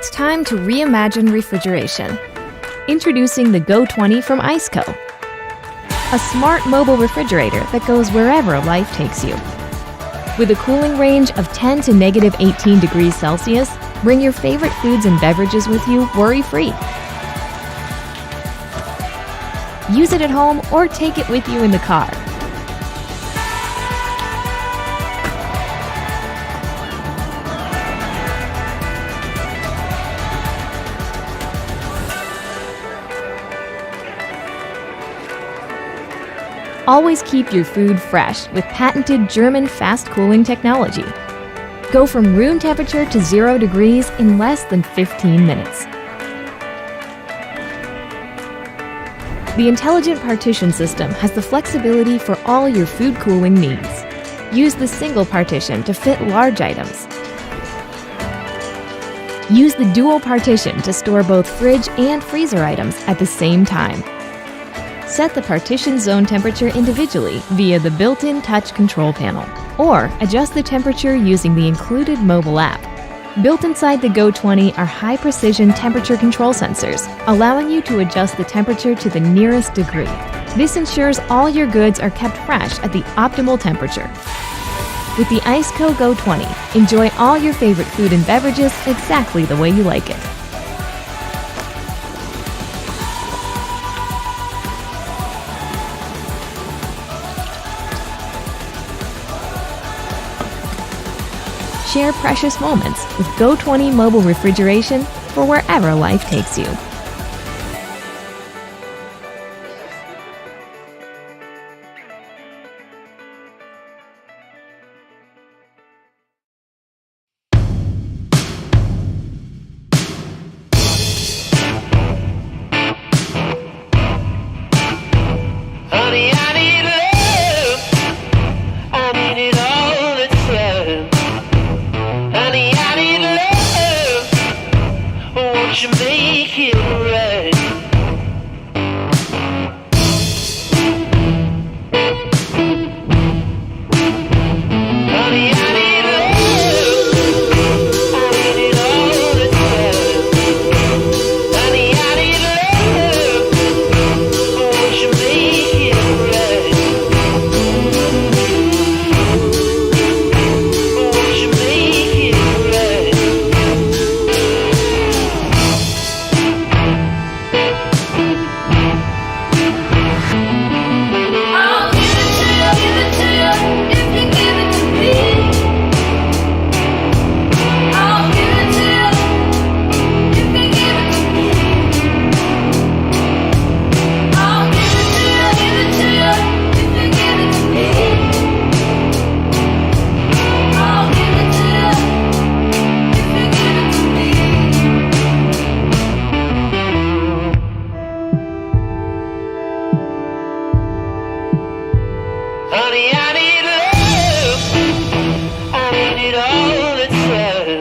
It's time to reimagine refrigeration. Introducing the Go20 from Iceco. A smart mobile refrigerator that goes wherever life takes you. With a cooling range of 10 to negative 18 degrees Celsius, bring your favorite foods and beverages with you worry-free. Use it at home or take it with you in the car. Always keep your food fresh with patented German fast cooling technology. Go from room temperature to 0 degrees in less than 15 minutes. The intelligent partition system has the flexibility for all your food cooling needs. Use the single partition to fit large items. Use the dual partition to store both fridge and freezer items at the same time. Set the partition zone temperature individually via the built-in touch control panel, or adjust the temperature using the included mobile app. Built inside the Go20 are high-precision temperature control sensors, allowing you to adjust the temperature to the nearest degree. This ensures all your goods are kept fresh at the optimal temperature. With the Iceco Go20, enjoy all your favorite food and beverages exactly the way you like it. Share precious moments with Go20 mobile refrigeration for wherever life takes you. Honey, I need love. I need it all the time. Honey, I need love. Won't you make it right? Honey, I need love. I need it all the time. Honey, I need love. Won't you make it right? Won't you make it right? I'll give it to you if you give it to me. I'll give it to you if you give it to me. I'll give it to you if you give it to me. I'll give it to you if you give it to me. Honey, I need love. I need it all the time.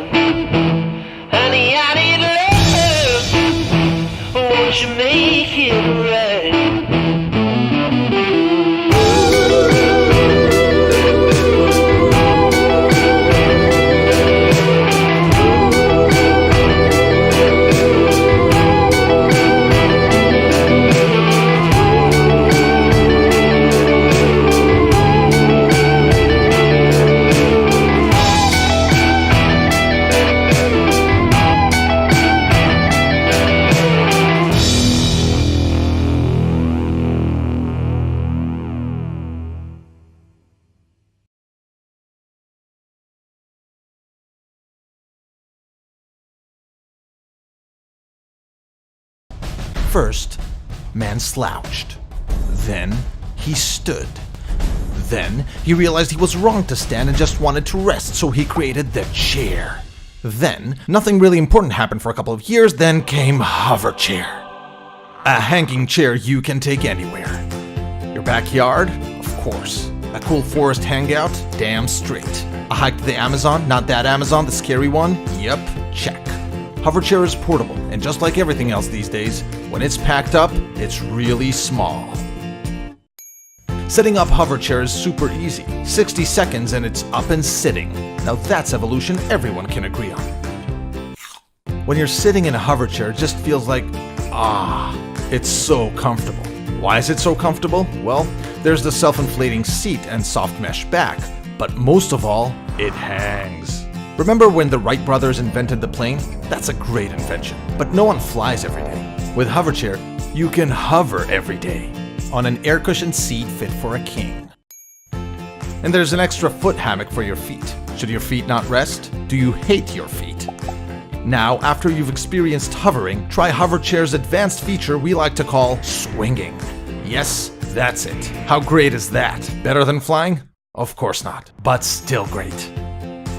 Honey, I need love. Won't you make it right? First, man slouched. Then, he stood. Then, he realized he was wrong to stand and just wanted to rest, so he created the chair. Then, nothing really important happened for a couple of years, then came hover chair. A hanging chair you can take anywhere. Your backyard? Of course. A cool forest hangout? Damn straight. A hike to the Amazon? Not that Amazon, the scary one? Yep, check. Hoverchair is portable, and just like everything else these days, when it's packed up, it's really small. Setting up Hoverchair is super easy. 60 seconds and it's up and sitting. Now that's evolution everyone can agree on. When you're sitting in a hover chair, it just feels like, it's so comfortable. Why is it so comfortable? Well, there's the self-inflating seat and soft mesh back, but most of all, it hangs. Remember when the Wright brothers invented the plane? That's a great invention, but no one flies every day. With Hoverchair, you can hover every day on an air-cushioned seat fit for a king. And there's an extra foot hammock for your feet. Should your feet not rest? Do you hate your feet? Now, after you've experienced hovering, try Hoverchair's advanced feature we like to call swinging. Yes, that's it. How great is that? Better than flying? Of course not, but still great.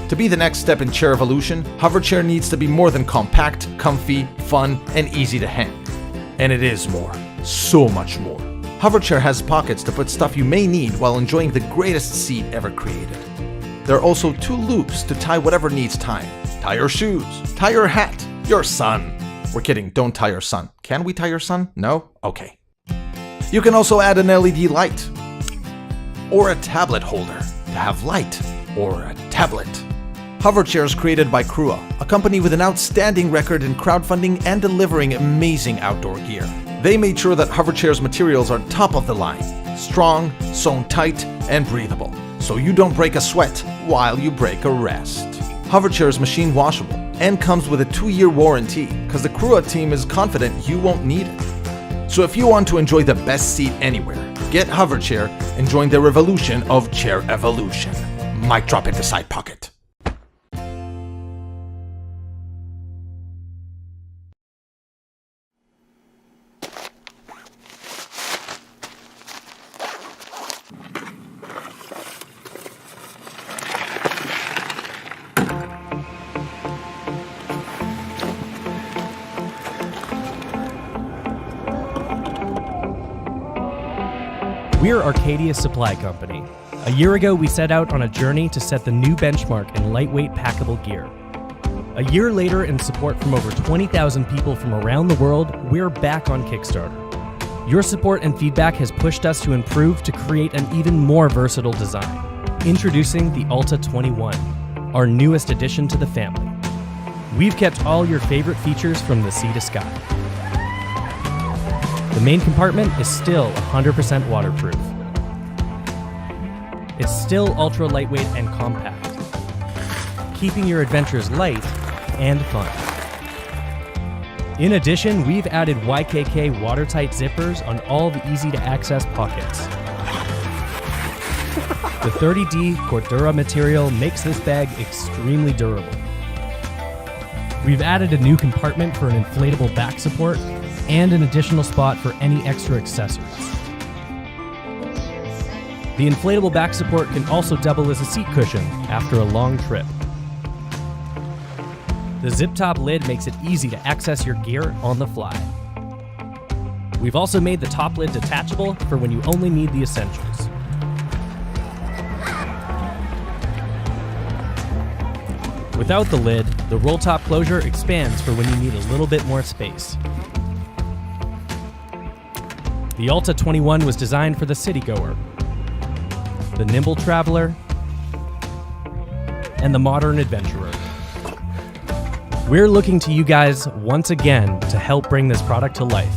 To be the next step in chair evolution, Hoverchair needs to be more than compact, comfy, fun, and easy to hang. And it is more. So much more. Hoverchair has pockets to put stuff you may need while enjoying the greatest seat ever created. There are also 2 loops to tie whatever needs tying. Tie your shoes, tie your hat, your son. We're kidding, don't tie your son. Can we tie your son? No? Okay. You can also add an LED light or a tablet holder to have light or a tablet. Hoverchair is created by Crua, a company with an outstanding record in crowdfunding and delivering amazing outdoor gear. They made sure that Hoverchair's materials are top of the line, strong, sewn tight, and breathable, so you don't break a sweat while you break a rest. Hoverchair is machine washable and comes with a 2-year warranty because the Crua team is confident you won't need it. So if you want to enjoy the best seat anywhere, get Hoverchair and join the revolution of chair evolution. Mic drop in the side pocket. We're Arcadia's supply company. A year ago, we set out on a journey to set the new benchmark in lightweight packable gear. A year later, in support from over 20,000 people from around the world, we're back on Kickstarter. Your support and feedback has pushed us to improve to create an even more versatile design. Introducing the Alta 21, our newest addition to the family. We've kept all your favorite features from the sea to sky. The main compartment is still 100% waterproof. It's still ultra lightweight and compact, keeping your adventures light and fun. In addition, we've added YKK watertight zippers on all the easy-to-access pockets. The 30D Cordura material makes this bag extremely durable. We've added a new compartment for an inflatable back support and an additional spot for any extra accessories. The inflatable back support can also double as a seat cushion after a long trip. The zip-top lid makes it easy to access your gear on the fly. We've also made the top lid detachable for when you only need the essentials. Without the lid, the roll-top closure expands for when you need a little bit more space. The Alta 21 was designed for the citygoer, the nimble traveler, and the modern adventurer. We're looking to you guys once again to help bring this product to life.